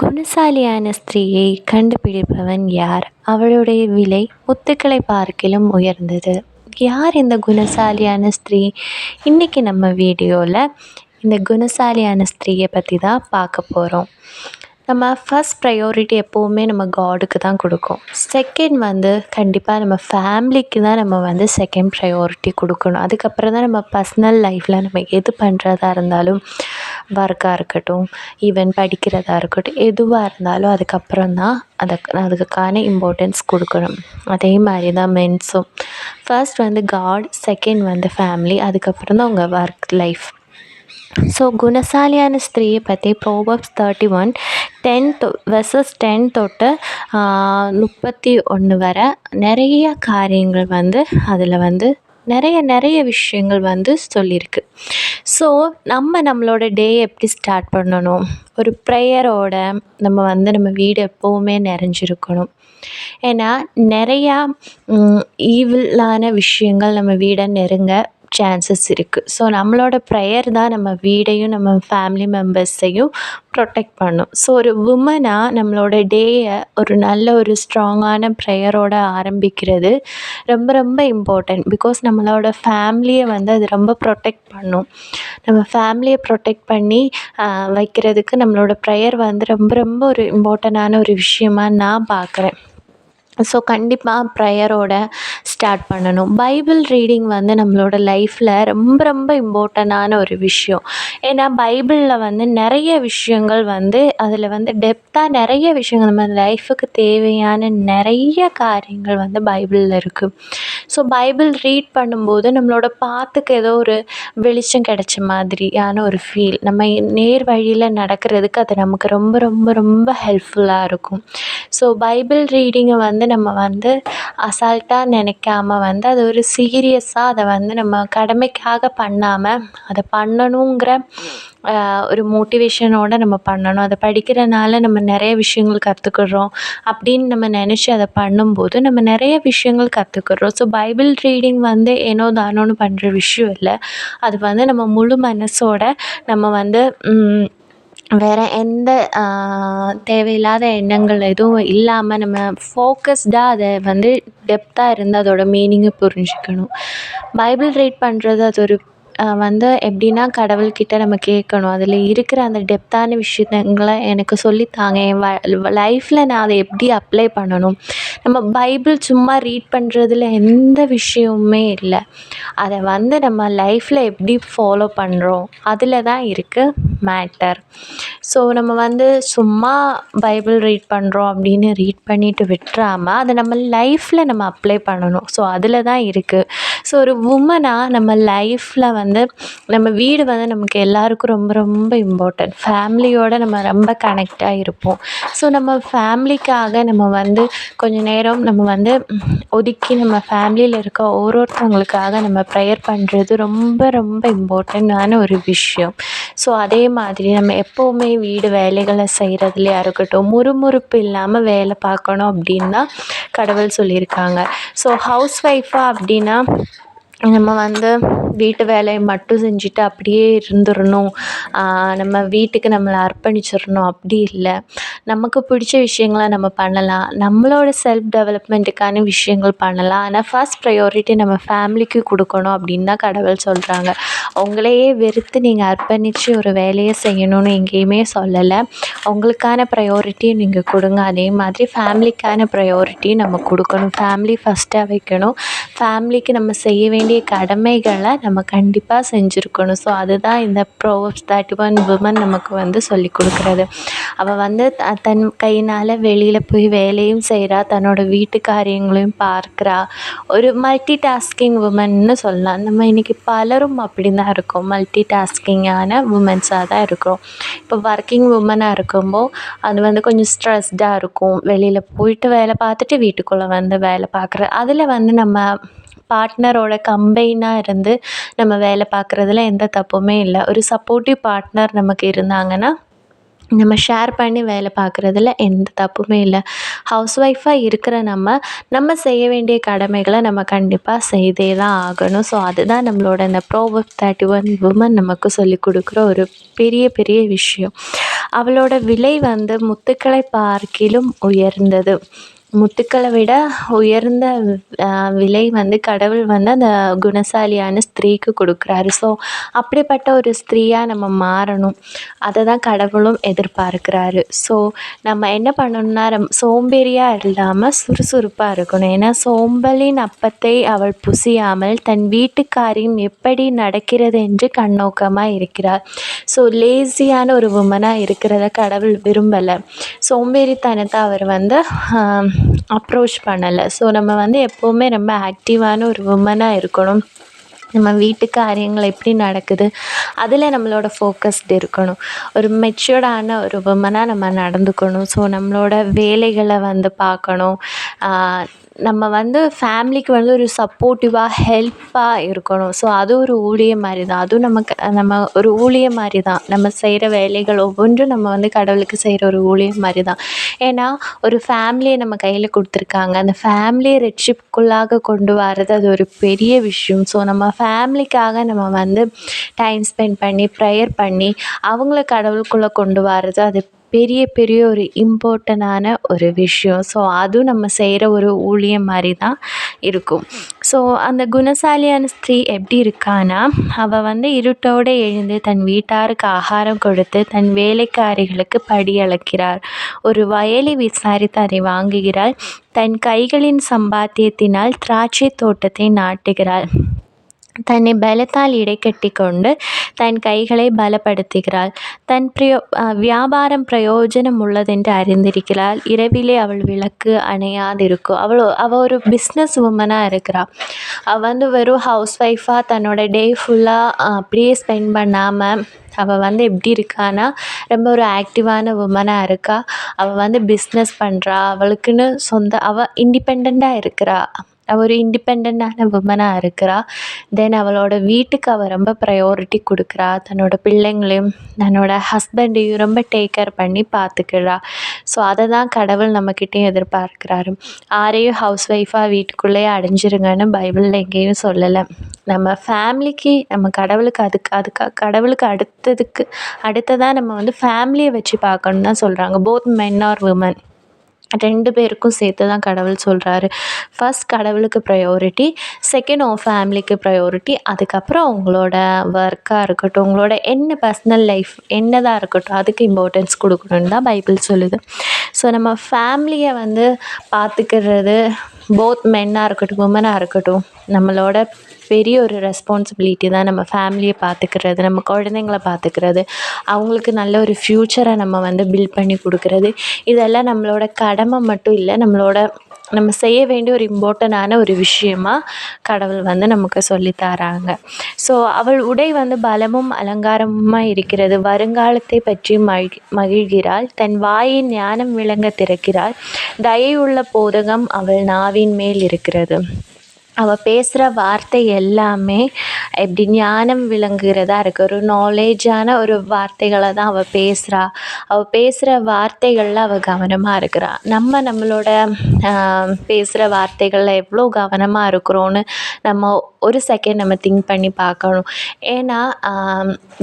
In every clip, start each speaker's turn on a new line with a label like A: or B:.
A: குணசாலியான ஸ்திரீயை கண்டுபிடிப்பவன் யார்? அவளுடைய விலை முத்துக்களை பார்க்கிலும் உயர்ந்தது. யார் இந்த குணசாலியான ஸ்திரீ? இன்றைக்கி நம்ம வீடியோவில் இந்த குணசாலியான ஸ்திரீயை பற்றி தான் பார்க்க போகிறோம். நம்ம ஃபஸ்ட் ப்ரையாரிட்டி எப்போவுமே நம்ம காடுக்கு தான் கொடுக்கும். செகண்ட் கண்டிப்பாக நம்ம ஃபேமிலிக்கு தான் நம்ம செகண்ட் ப்ரையாரிட்டி கொடுக்கணும். அதுக்கப்புறம் தான் நம்ம பர்சனல் லைஃப்பில் நம்ம எது பண்ணுறதா இருந்தாலும், ஒர்க்காக இருக்கட்டும், ஈவன் படிக்கிறதா இருக்கட்டும், எதுவாக இருந்தாலும் அதுக்கப்புறம் தான் அதுக்கான இம்பார்ட்டன்ஸ் கொடுக்கணும். அதே மாதிரி தான் மென்ஸும். ஃபர்ஸ்ட் காட், செகண்ட் ஃபேமிலி, அதுக்கப்புறம் தான் உங்கள் ஒர்க் லைஃப். ஸோ குணசாலியான ஸ்திரீயை பற்றி ப்ரோவர்ப்ஸ் 31 வெர்சஸ் 10 தொட்டு 31 வரை நிறைய காரியங்கள் அதில் நிறைய விஷயங்கள் சொல்லியிருக்கு. ஸோ நம்மளோட டே எப்படி ஸ்டார்ட் பண்ணணும்? ஒரு ப்ரேயரோட நம்ம வீடு எப்போவுமே நிறைஞ்சிருக்கணும். ஏன்னா நிறையா ஈவிலான விஷயங்கள் நம்ம வீடை நெருங்க சான்சஸ் இருக்குது. ஸோ நம்மளோட ப்ரேயர் தான் நம்ம வீடையும் நம்ம ஃபேமிலி மெம்பர்ஸையும் ப்ரொடெக்ட் பண்ணும். ஸோ ஒரு உமனாக நம்மளோட டேயை ஒரு ஸ்ட்ராங்கான ப்ரேயரோட ஆரம்பிக்கிறது ரொம்ப ரொம்ப இம்பார்ட்டண்ட். பிகாஸ் நம்மளோட ஃபேமிலியை அது ரொம்ப ப்ரொடெக்ட் பண்ணும். நம்ம ஃபேமிலியை ப்ரொடெக்ட் பண்ணி வைக்கிறதுக்கு நம்மளோட ப்ரேயர் ரொம்ப ரொம்ப ஒரு இம்பார்ட்டண்டான ஒரு விஷயமாக நான் பார்க்குறேன். ஸோ கண்டிப்பாக ப்ரேயரோட ஸ்டார்ட் பண்ணணும். பைபிள் ரீடிங் நம்மளோட லைஃப்பில் ரொம்ப ரொம்ப இம்பார்ட்டண்டான ஒரு விஷயம். ஏன்னா பைபிளில் நிறைய விஷயங்கள் அதில் டெப்த்தாக நிறைய விஷயங்கள் நம்ம லைஃபுக்கு தேவையான நிறைய காரியங்கள் பைபிளில் இருக்குது. ஸோ பைபிள் ரீட் பண்ணும்போது நம்மளோட பாத்துக்கு ஏதோ ஒரு வெளிச்சம் கிடைச்ச மாதிரியான ஒரு ஃபீல். நம்ம நேர் வழியில் நடக்கிறதுக்கு அது நமக்கு ரொம்ப ரொம்ப ரொம்ப ஹெல்ப்ஃபுல்லாக இருக்கும். ஸோ பைபிள் ரீடிங்கை நம்ம அசால்ட்டாக நினைக்காம அது ஒரு சீரியஸாக அதை நம்ம கடமைக்காக பண்ணாமல் அதை பண்ணணுங்கிற ஒரு மோட்டிவேஷனோடு நம்ம பண்ணணும். அதை படிக்கிறனால நம்ம நிறைய விஷயங்கள் கற்றுக்குறோம் அப்படின்னு நம்ம நினச்சி அதை பண்ணும்போது நம்ம நிறைய விஷயங்கள் கற்றுக்குறோம். ஸோ பைபிள் ரீடிங் ஏனோ தானோன்னு பண்ணுற விஷயம் இல்லை. அது நம்ம முழு மனசோட நம்ம வேறு எந்த தேவையில்லாத எண்ணங்கள் எதுவும் இல்லாமல் நம்ம ஃபோக்கஸ்டாக அதை டெப்த்தாக இருந்து அதோட மீனிங்கை புரிஞ்சுக்கணும். பைபிள் ரீட் பண்ணுறது அது ஒரு எப்படின்னா கடவுள்கிட்ட நம்ம கேட்கணும். அதில் இருக்கிற அந்த டெப்த்தான விஷயங்களை எனக்கு சொல்லித்தாங்க. என் லைஃப்பில் நான் அதை எப்படி அப்ளை பண்ணணும்? நம்ம பைபிள் சும்மா ரீட் பண்ணுறதுல எந்த விஷயமுமே இல்லை. அதை நம்ம லைஃப்பில் எப்படி ஃபாலோ பண்ணுறோம் அதில் தான் இருக்குது மேட்டர். ஸோ நம்ம சும்மா பைபிள் ரீட் பண்ணுறோம் அப்படின்னு ரீட் பண்ணிவிட்டு விட்டுறாமல் அதை நம்ம லைஃப்பில் நம்ம அப்ளை பண்ணணும். ஸோ அதில் தான் இருக்குது. ஸோ ஒரு உமனாக நம்ம லைஃப்பில் நம்ம வீடு நமக்கு எல்லாருக்கும் ரொம்ப ரொம்ப இம்பார்ட்டன்ட். ஃபேமிலியோடு நம்ம ரொம்ப கனெக்டாக இருப்போம். ஸோ நம்ம ஃபேமிலிக்காக நம்ம கொஞ்சம் நேரம் நம்ம ஒதுக்கி நம்ம ஃபேமிலியில் இருக்க ஒவ்வொருத்தவங்களுக்காக நம்ம ப்ரேயர் பண்ணுறது ரொம்ப ரொம்ப இம்பார்ட்டண்டான ஒரு விஷயம். ஸோ அதே மாதிரி நம்ம எப்போவுமே வீடு வேலைகளை செய்கிறதுலையா இருக்கட்டும், முறுமுறுப்பு இல்லாமல் வேலை பார்க்கணும் அப்படின்னு தான் கடவுள் சொல்லியிருக்காங்க. ஸோ ஹவுஸ் ஒய்ஃபாக அப்படின்னா நம்ம வீட்டு வேலையை மட்டும் செஞ்சுட்டு அப்படியே இருந்துடணும், நம்ம வீட்டுக்கு நம்மளை அர்ப்பணிச்சிடணும் அப்படி இல்லை. நமக்கு பிடிச்ச விஷயங்களை நம்ம பண்ணலாம், நம்மளோட செல்ஃப் டெவலப்மெண்ட்டுக்கான விஷயங்கள் பண்ணலாம். ஆனால் ஃபஸ்ட் ப்ரையாரிட்டி நம்ம ஃபேமிலிக்கு கொடுக்கணும் அப்படின்னு தான் கடவுள் சொல்கிறாங்க. உங்களையே வெறுத்து நீங்கள் அர்ப்பணித்து ஒரு வேலையை செய்யணும்னு எங்கேயுமே சொல்லலை. உங்களுக்கான ப்ரையாரிட்டியை நீங்கள் கொடுங்க. அதே மாதிரி ஃபேமிலிக்கான ப்ரையாரிட்டியும் நம்ம கொடுக்கணும். ஃபேமிலி ஃபஸ்ட்டாக வைக்கணும். ஃபேமிலிக்கு நம்ம செய்ய வேண்டிய கடமைகளை நம்ம கண்டிப்பாக செஞ்சுருக்கணும். ஸோ அதுதான் இந்த ப்ரோவர்ப்ஸ் 31 விமன் நமக்கு சொல்லி கொடுக்குறது. அவள் தன் கையினால் வெளியில் போய் வேலையும் செய்கிறா, தன்னோட வீட்டு காரியங்களையும் பார்க்குறா. ஒரு மல்டி டாஸ்கிங் உமன்னு சொல்லலாம். நம்ம இன்றைக்கி பலரும் அப்படி தான் இருக்கோம். மல்டி டாஸ்கிங்கான உமன்ஸாக தான் இருக்கிறோம். இப்போ ஒர்க்கிங் உமனாக இருக்கும்போது அது கொஞ்சம் ஸ்ட்ரெஸ்டாக இருக்கும். வெளியில் போயிட்டு வேலை பார்த்துட்டு வீட்டுக்குள்ளே வேலை பார்க்குற அதில் நம்ம பார்ட்னரோட கம்பைனாக இருந்து நம்ம வேலை பார்க்குறதுல எந்த தப்புமே இல்லை. ஒரு சப்போர்ட்டிவ் பார்ட்னர் நமக்கு இருந்தாங்கன்னா நம்ம ஷேர் பண்ணி வேலை பார்க்குறதுல எந்த தப்புமே இல்லை. ஹவுஸ் ஒய்ஃபாக இருக்கிற நம்ம செய்ய வேண்டிய கடமைகளை நம்ம கண்டிப்பாக செய்தே தான் ஆகணும். ஸோ அதுதான் நம்மளோட இந்த ப்ரோவர்ப் 31 விமன் நமக்கு சொல்லிக் கொடுக்குற ஒரு பெரிய பெரிய விஷயம். அவளோட விலை முத்துக்களை பார்க்கிலும் உயர்ந்தது. முத்துக்களை விட உயர்ந்த விலை கடவுள் அந்த குணசாலியான ஸ்திரீக்கு கொடுக்குறாரு. ஸோ அப்படிப்பட்ட ஒரு ஸ்திரீயாக நம்ம மாறணும். அதை தான் கடவுளும் எதிர்பார்க்குறாரு. ஸோ நம்ம என்ன பண்ணணும்னா சோம்பேறியாக இல்லாமல் சுறுசுறுப்பாக இருக்கணும். ஏன்னா சோம்பலின் அப்பத்தை அவள் புசியாமல் தன் வீட்டுக்காரியம் எப்படி நடக்கிறது என்று கண்ணோக்கமாக இருக்கிறார். ஸோ லேசியான ஒரு உமனாக இருக்கிறத கடவுள் விரும்பலை. சோம்பேறித்தனத்தை அவர் அப்ரோச் பண்ணலை. ஸோ நம்ம எப்போவுமே ரொம்ப ஆக்டிவான ஒரு உமனாக இருக்கணும். நம்ம வீட்டு காரியங்கள் எப்படி நடக்குது அதில் நம்மளோட ஃபோக்கஸ்டு இருக்கணும். ஒரு மெச்சூர்டான ஒரு உமனாக நம்ம நடந்துக்கணும். ஸோ நம்மளோட வேலைகளை பார்க்கணும். நம்ம ஃபேமிலிக்கு ஒரு சப்போர்ட்டிவாக ஹெல்ப்பாக இருக்கணும். ஸோ அது ஒரு ஊழியம் மாதிரி தான். அதுவும் நம்ம ஒரு ஊழியம் மாதிரி தான். நம்ம செய்கிற வேலைகள் ஒவ்வொன்றும் நம்ம கடவுளுக்கு செய்கிற ஒரு ஊழியம் மாதிரி தான். ஏன்னா ஒரு ஃபேமிலியை நம்ம கையில் கொடுத்துருக்காங்க. அந்த ஃபேமிலியை ரெட்ஷிப்குள்ளாக கொண்டு வர்றது அது ஒரு பெரிய விஷயம். ஸோ நம்ம ஃபேமிலிக்காக நம்ம டைம் ஸ்பெண்ட் பண்ணி ப்ரேயர் பண்ணி அவங்கள கடவுளுக்குள்ளே கொண்டு வர்றது அது பெரிய பெரிய ஒரு இம்பார்ட்டண்டான ஒரு விஷயம். ஸோ அதுவும் நம்ம செய்கிற ஒரு ஊழியம் மாதிரி தான் இருக்கும். ஸோ அந்த குணசாலியான ஸ்திரீ எப்படி இருக்கான்னா, அவள் இருட்டோடு எழுந்து தன் வீட்டாருக்கு ஆகாரம் கொடுத்து தன் வேலைக்காரிகளுக்கு படி அளக்கிறாள். ஒரு வயலை விசாரித்து அதை வாங்குகிறாள். தன் கைகளின் சம்பாத்தியத்தினால் திராட்சை தோட்டத்தை நாட்டுகிறாள். தன்னை பலத்தால் இடைக்கட்டி கொண்டு தன் கைகளை பலப்படுத்துகிறாள். தன் வியாபாரம் பிரயோஜனம் உள்ளதென்று அறிந்திருக்கிறாள். இரவிலே அவள் விளக்கு அணையாதிருக்கும். அவள் ஒரு பிஸ்னஸ் உமனாக இருக்கிறாள். அவள் வெறும் ஹவுஸ் ஒய்ஃபாக தன்னோட டே ஃபுல்லாக அப்படியே ஸ்பெண்ட் பண்ணாமல் அவள் எப்படி இருக்கான்னா ரொம்ப ஒரு ஆக்டிவான உமனாக இருக்கா. அவள் பிஸ்னஸ் பண்ணுறா. அவளுக்குன்னு அவள் இண்டிபெண்ட்டாக இருக்கிறா. அவள் ஒரு இண்டிபெண்ட்டான உமனாக இருக்கிறா. தென் அவளோட வீட்டுக்கு அவள் ரொம்ப ப்ரையாரிட்டி கொடுக்குறா. தன்னோட பிள்ளைங்களையும் தன்னோட ஹஸ்பண்டையும் ரொம்ப டேக் கேர் பண்ணி பார்த்துக்கிறா. ஸோ அதை தான் கடவுள் நம்மக்கிட்டேயும் எதிர்பார்க்குறாரு. யாரையும் ஹவுஸ் ஒய்ஃபாக வீட்டுக்குள்ளேயே அடைஞ்சிருங்கன்னு பைபிளில் எங்கேயும் சொல்லலை. நம்ம ஃபேமிலிக்கு நம்ம கடவுளுக்கு அடுத்ததாக நம்ம ஃபேமிலியை வச்சு பார்க்கணுன்னு தான் சொல்கிறாங்க. போத் மென் ஆர் விமன் 2 பேருக்கும் சேர்த்து தான் கடவுள் சொல்கிறாரு. ஃபர்ஸ்ட் கடவுளுக்கு ப்ரையாரிட்டி, செகண்ட் உன் ஃபேமிலிக்கு ப்ரையாரிட்டி, அதுக்கப்புறம் உங்களோட ஒர்க்காக இருக்கட்டும், உங்களோட பர்சனல் லைஃப் என்னதாக இருக்கட்டும் அதுக்கு இம்பார்ட்டன்ஸ் கொடுக்கணுன்னு தான் பைபிள் சொல்லுது. ஸோ நம்ம ஃபேமிலியை பார்த்துக்கிறது போத் மென்னாக இருக்கட்டும் உமனாக இருக்கட்டும் நம்மளோட பெரிய ஒரு ரெஸ்பான்சிபிலிட்டி தான். நம்ம ஃபேமிலியை பார்த்துக்கிறது, நம்ம குழந்தைங்கள பார்த்துக்கிறது, அவங்களுக்கு நல்ல ஒரு ஃப்யூச்சரை நம்ம பில்ட் பண்ணி கொடுக்குறது, இதெல்லாம் நம்மளோட கடமை மட்டும் இல்லை, நம்ம செய்ய வேண்டிய ஒரு இம்பார்ட்டண்டான ஒரு விஷயமாக கடவுள் நமக்கு சொல்லித்தராங்க. ஸோ அவள் உடை பலமும் அலங்காரமுமாக இருக்கிறது. வருங்காலத்தை பற்றி மகிழ்கிறாள். தன் வாயின் ஞானம் விளங்க திறக்கிறாள். தயையுள்ள போதகம் அவள் நாவின் மேல் இருக்கிறது. அவள் பேசுகிற வார்த்தை எல்லாமே எப்படி ஞானம் விளங்குகிறதா இருக்குது. ஒரு நாலேஜான ஒரு வார்த்தைகளை தான் அவள் பேசுகிறா. அவள் பேசுகிற வார்த்தைகளில் அவள் கவனமாக இருக்கிறா. நம்மளோட பேசுகிற வார்த்தைகளில் எவ்வளோ கவனமாக இருக்கிறோன்னு நம்ம ஒரு செகண்ட் நம்ம திங்க் பண்ணி பார்க்கணும். ஏன்னா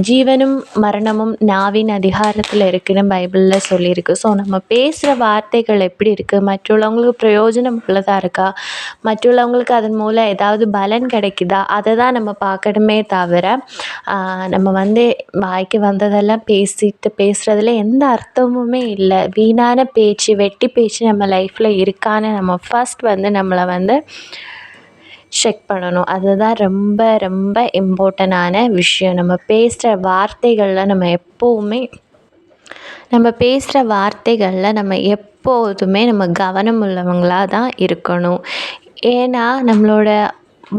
A: ஜீவனும் மரணமும் நாவின் அதிகாரத்தில் இருக்குதுன்னு பைபிளில் சொல்லியிருக்கு. ஸோ நம்ம பேசுகிற வார்த்தைகள் எப்படி இருக்குது, மற்றவங்களுக்கு பிரயோஜனம் உள்ளதாக இருக்கா, மற்றவங்களுக்கு அதன் மூலம் ஏதாவது பலன் கிடைக்குதா, அதை தான் நம்ம பார்க்கணுமே தவிர நம்ம வாய்க்கு வந்ததெல்லாம் பேசுகிறதுல எந்த அர்த்தமுமே இல்லை. வீணான பேச்சு, வெட்டி பேச்சு நம்ம லைஃப்பில் இருக்கான்னு நம்ம ஃபர்ஸ்ட் நம்மளை செக் பண்ணணும். அதுதான் ரொம்ப ரொம்ப இம்பார்ட்டண்டான விஷயம். நம்ம பேசுகிற வார்த்தைகளில் நம்ம எப்போதுமே நம்ம கவனம் உள்ளவங்களாக தான் இருக்கணும். ஏன்னா நம்மளோட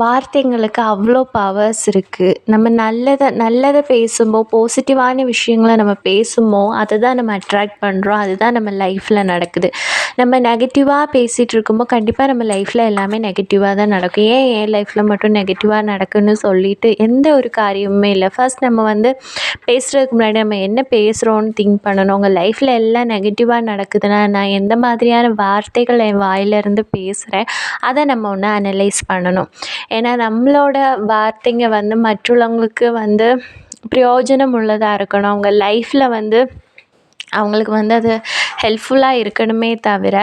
A: வார்த்தைங்களுக்கு அவ்வளோ பவர்ஸ் இருக்குது. நம்ம நல்லதை பேசும்போது, பாசிட்டிவான விஷயங்கள நம்ம பேசும்போது அதை தான் நம்ம அட்ராக்ட் பண்ணுறோம். அதுதான் நம்ம லைஃப்பில் நடக்குது. நம்ம நெகட்டிவாக பேசிகிட்டு இருக்கும்போது கண்டிப்பாக நம்ம லைஃப்பில் எல்லாமே நெகட்டிவாக தான் நடக்கும். ஏன் என் லைஃப்பில் மட்டும் நெகட்டிவாக நடக்குன்னு சொல்லிட்டு எந்த ஒரு காரியமுமே இல்லை. ஃபர்ஸ்ட் நம்ம வந்து பேசுகிறதுக்கு முன்னாடி நம்ம என்ன பேசுகிறோன்னு திங்க் பண்ணணும். உங்கள் லைஃப்பில் எல்லாம் நெகட்டிவாக நடக்குதுன்னா நான் எந்த மாதிரியான வார்த்தைகள் என் வாயிலிருந்து பேசுகிறேன், அதை நம்ம ஒன்று அனலைஸ் பண்ணணும். ஏன்னா நம்மளோட வார்த்தைங்க வந்து மற்றவங்களுக்கு வந்து பிரயோஜனம் உள்ளதாக இருக்கணும். அவங்க லைஃப்பில் வந்து அவங்களுக்கு வந்து அது ஹெல்ப்ஃபுல்லாக இருக்கணுமே தவிர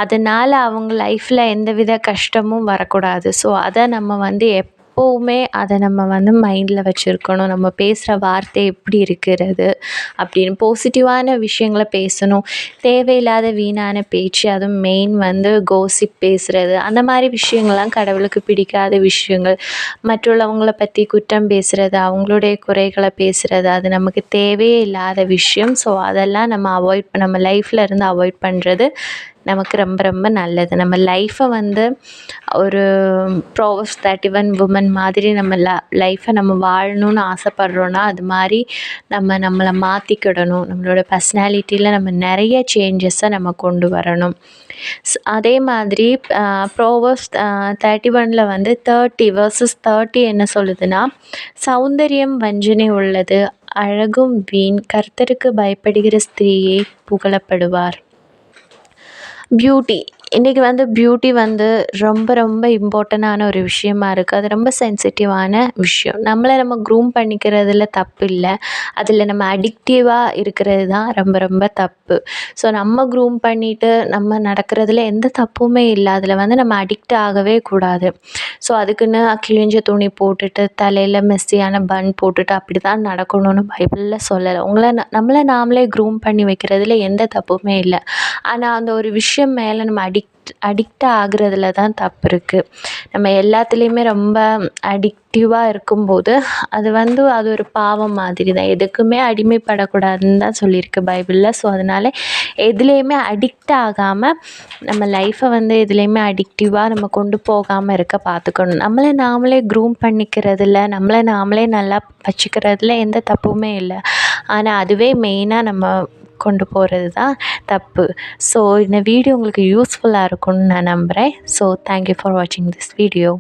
A: அதனால் அவங்க லைஃப்பில் எந்தவித கஷ்டமும் வரக்கூடாது. ஸோ அதை நம்ம வந்து எப்போவுமே அதை நம்ம வந்து மைண்டில் வச்சுருக்கணும். நம்ம பேசுகிற வார்த்தை எப்படி இருக்கிறது அப்படின்னு பாசிட்டிவான விஷயங்களை பேசணும். தேவையில்லாத வீணான பேச்சு, அதுவும் மெயின் வந்து கோசிப் பேசுகிறது, அந்த மாதிரி விஷயங்கள்லாம் கடவுளுக்கு பிடிக்காத விஷயங்கள். மற்றவங்கள பற்றி குற்றம் பேசுகிறது, அவங்களுடைய குறைகளை பேசுகிறது, அது நமக்கு தேவையே இல்லாத விஷயம். ஸோ அதெல்லாம் நம்ம லைஃப்பில் இருந்து அவாய்ட் பண்ணுறது நமக்கு ரொம்ப ரொம்ப நல்லது. நம்ம லைஃப்பை வந்து ஒரு ப்ராவர்ப்ஸ் 31 உமன் மாதிரி நம்ம லைஃப்பை நம்ம வாழணும்னு ஆசைப்பட்றோன்னா அது மாதிரி நம்மளை மாற்றிக்கிடணும். நம்மளோட பர்சனாலிட்டியில் நம்ம நிறைய சேஞ்சஸை நம்ம கொண்டு வரணும். அதே மாதிரி ப்ராவர்ப்ஸ் 31 வந்து 30 vs 30 என்ன சொல்லுதுன்னா, சௌந்தரியம் வஞ்சனை உள்ளது, அழகும் வீண், கர்த்தருக்கு பயப்படுகிற ஸ்திரீயே புகழப்படுவார். பியூட்டி, இன்றைக்கி வந்து பியூட்டி வந்து ரொம்ப ரொம்ப இம்பார்ட்டண்டான ஒரு விஷயமா இருக்குது. அது ரொம்ப சென்சிட்டிவான விஷயம். நம்ம க்ரூம் பண்ணிக்கிறதுல தப்பு இல்லை. அதில் நம்ம அடிக்டிவாக இருக்கிறது தான் ரொம்ப ரொம்ப தப்பு. ஸோ நம்ம க்ரூம் பண்ணிவிட்டு நம்ம நடக்கிறதுல எந்த தப்புமே இல்லை. அதில் வந்து நம்ம அடிக்ட் ஆகவே கூடாது. ஸோ அதுக்குன்னு கிழிஞ்ச துணி போட்டுட்டு தலையில் மெஸ்ஸியான பன் போட்டுட்டு அப்படி தான் நடக்கணும்னு பைபிளில் சொல்லலை. நம்மளை நாமளே க்ரூம் பண்ணி வைக்கிறதுல எந்த தப்புமே இல்லை. ஆனால் அந்த ஒரு விஷயம் மேலே நம்ம அடிக்ட் ஆகுறதுல தான் தப்பு இருக்குது. நம்ம எல்லாத்துலேயுமே ரொம்ப அடிக்டிவாக இருக்கும்போது அது ஒரு பாவம் மாதிரி தான். எதுக்குமே அடிமைப்படக்கூடாதுன்னு தான் சொல்லியிருக்கு பைபிளில். ஸோ அதனால் எதுலேயுமே அடிக்ட் ஆகாமல் நம்ம லைஃப்பை வந்து எதுலேயுமே அடிக்டிவாக நம்ம கொண்டு போகாமல் இருக்க பார்த்துக்கணும். நம்மளை நாமளே க்ரூம் பண்ணிக்கிறதுல, நம்மளை நாமளே நல்லா வச்சுக்கிறதுல எந்த தப்புமே இல்லை. ஆனால் அதுவே மெயினாக நம்ம கொண்டு போகிறது தான் தப்பு. ஸோ இந்த வீடியோ உங்களுக்கு யூஸ்ஃபுல்லாக இருக்கும்னு நான் நம்புகிறேன். ஸோ தேங்க்யூ ஃபார் வாட்சிங் திஸ் வீடியோ.